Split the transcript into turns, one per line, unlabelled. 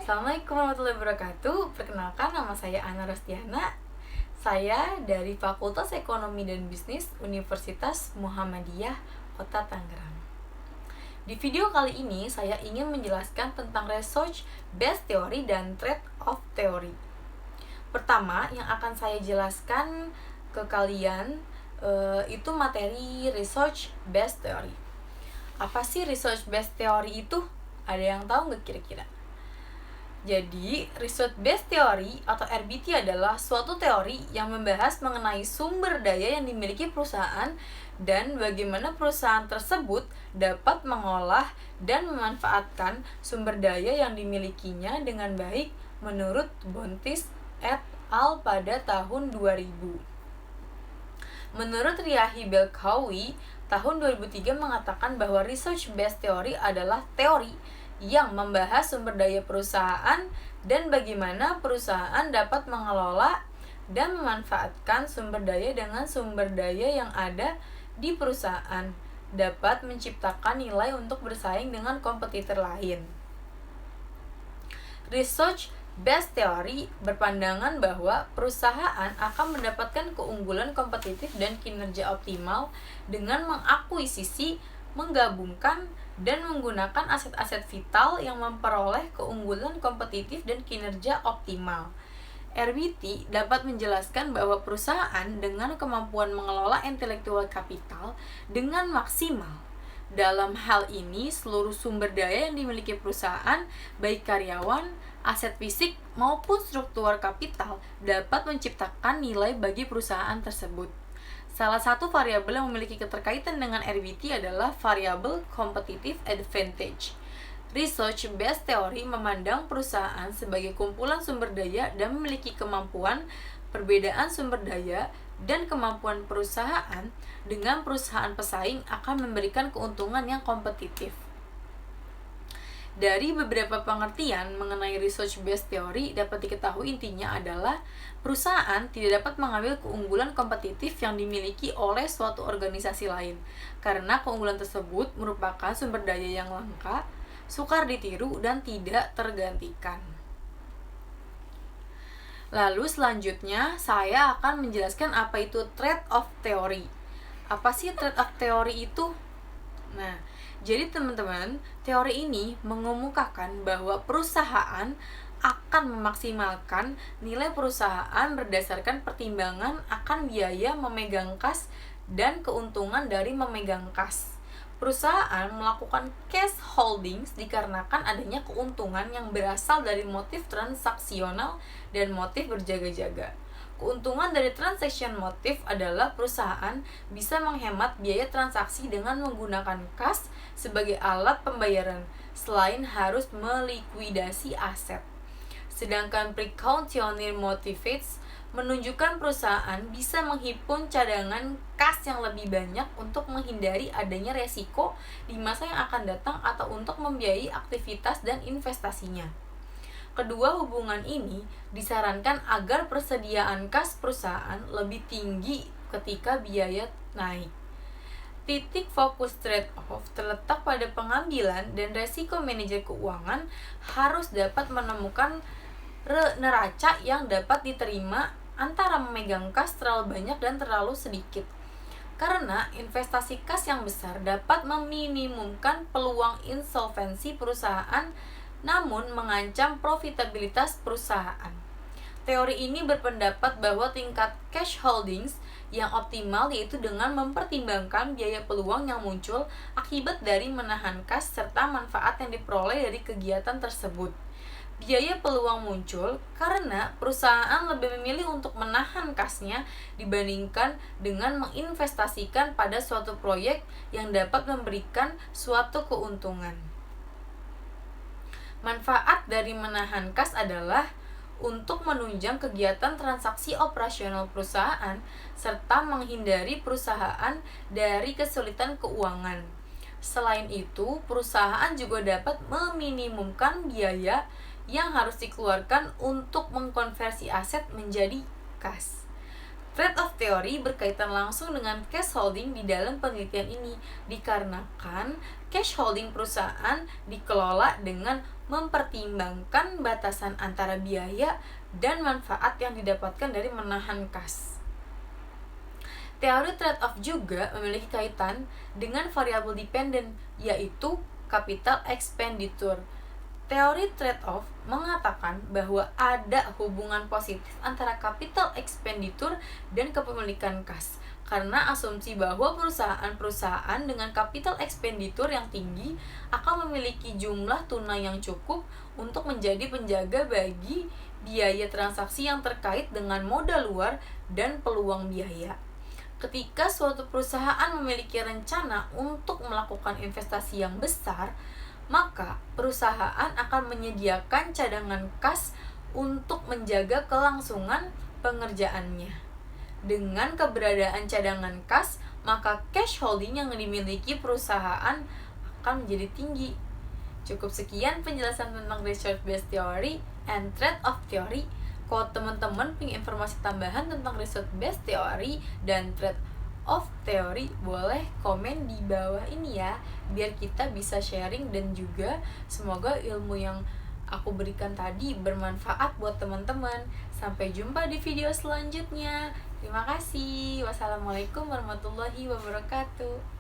Assalamualaikum warahmatullahi wabarakatuh. Perkenalkan, nama saya Ana Rostiana. Saya dari Fakultas Ekonomi dan Bisnis Universitas Muhammadiyah Kota Tangerang. Di video kali ini saya ingin menjelaskan tentang research based theory dan trade off theory. Pertama yang akan saya jelaskan ke kalian itu materi research based theory. Apa sih research based theory itu? Ada yang tahu nggak kira-kira? Jadi, research based theory atau RBT adalah suatu teori yang membahas mengenai sumber daya yang dimiliki perusahaan dan bagaimana perusahaan tersebut dapat mengolah dan memanfaatkan sumber daya yang dimilikinya dengan baik menurut Bontis et al. Pada tahun 2000. Menurut Riahi Belkhawi, tahun 2003 mengatakan bahwa research based theory adalah teori yang membahas sumber daya perusahaan dan bagaimana perusahaan dapat mengelola dan memanfaatkan sumber daya dengan sumber daya yang ada di perusahaan dapat menciptakan nilai untuk bersaing dengan kompetitor lain. Research based theory berpandangan bahwa perusahaan akan mendapatkan keunggulan kompetitif dan kinerja optimal dengan mengakuisisi, menggabungkan, dan menggunakan aset-aset vital yang memperoleh keunggulan kompetitif dan kinerja optimal. RBT dapat menjelaskan bahwa perusahaan dengan kemampuan mengelola intelektual kapital dengan maksimal. Dalam hal ini, seluruh sumber daya yang dimiliki perusahaan, baik karyawan, aset fisik, maupun struktur kapital, dapat menciptakan nilai bagi perusahaan tersebut. Salah satu variabel yang memiliki keterkaitan dengan RBT adalah variabel competitive advantage. Research based theory memandang perusahaan sebagai kumpulan sumber daya dan memiliki kemampuan, perbedaan sumber daya, dan kemampuan perusahaan dengan perusahaan pesaing akan memberikan keuntungan yang kompetitif. Dari beberapa pengertian mengenai research based theory dapat diketahui intinya adalah perusahaan tidak dapat mengambil keunggulan kompetitif yang dimiliki oleh suatu organisasi lain karena keunggulan tersebut merupakan sumber daya yang langka, sukar ditiru, dan tidak tergantikan. Lalu selanjutnya saya akan menjelaskan apa itu trade off theory. Apa sih trade off theory itu? Nah, jadi teman-teman, teori ini mengemukakan bahwa perusahaan akan memaksimalkan nilai perusahaan berdasarkan pertimbangan akan biaya memegang kas dan keuntungan dari memegang kas. Perusahaan melakukan cash holdings dikarenakan adanya keuntungan yang berasal dari motif transaksional dan motif berjaga-jaga. Keuntungan dari transaction motif adalah perusahaan bisa menghemat biaya transaksi dengan menggunakan kas sebagai alat pembayaran selain harus melikuidasi aset. Sedangkan precautionary motives menunjukkan perusahaan bisa menghimpun cadangan kas yang lebih banyak untuk menghindari adanya resiko di masa yang akan datang atau untuk membiayai aktivitas dan investasinya. Kedua hubungan ini disarankan agar persediaan kas perusahaan lebih tinggi ketika biaya naik. Titik fokus trade-off terletak pada pengambilan dan resiko manajer keuangan harus dapat menemukan neraca yang dapat diterima antara memegang kas terlalu banyak dan terlalu sedikit. Karena investasi kas yang besar dapat meminimumkan peluang insolvensi perusahaan namun mengancam profitabilitas perusahaan. Teori ini berpendapat bahwa tingkat cash holdings yang optimal yaitu dengan mempertimbangkan biaya peluang yang muncul akibat dari menahan kas serta manfaat yang diperoleh dari kegiatan tersebut. Biaya peluang muncul karena perusahaan lebih memilih untuk menahan kasnya dibandingkan dengan menginvestasikan pada suatu proyek yang dapat memberikan suatu keuntungan. Manfaat dari menahan kas adalah untuk menunjang kegiatan transaksi operasional perusahaan serta menghindari perusahaan dari kesulitan keuangan. Selain itu, perusahaan juga dapat meminimumkan biaya yang harus dikeluarkan untuk mengkonversi aset menjadi kas. Trade of theory berkaitan langsung dengan cash holding di dalam penelitian ini, dikarenakan cash holding perusahaan dikelola dengan mempertimbangkan batasan antara biaya dan manfaat yang didapatkan dari menahan kas. Teori trade-off juga memiliki kaitan dengan variabel dependent, yaitu capital expenditure. Teori trade-off mengatakan bahwa ada hubungan positif antara capital expenditure dan kepemilikan kas, karena asumsi bahwa perusahaan-perusahaan dengan capital expenditure yang tinggi akan memiliki jumlah tunai yang cukup untuk menjadi penjaga bagi biaya transaksi yang terkait dengan modal luar dan peluang biaya. Ketika suatu perusahaan memiliki rencana untuk melakukan investasi yang besar, maka perusahaan akan menyediakan cadangan kas untuk menjaga kelangsungan pengerjaannya. Dengan keberadaan cadangan kas, maka cash holding yang dimiliki perusahaan akan menjadi tinggi. Cukup sekian penjelasan tentang research based theory and trade-off theory. Kalau teman-teman punya informasi tambahan tentang research based theory dan trade-off theory, boleh komen di bawah ini ya, biar kita bisa sharing dan juga semoga ilmu yang aku berikan tadi bermanfaat buat teman-teman. Sampai jumpa di video selanjutnya. Terima kasih. Wassalamualaikum warahmatullahi wabarakatuh.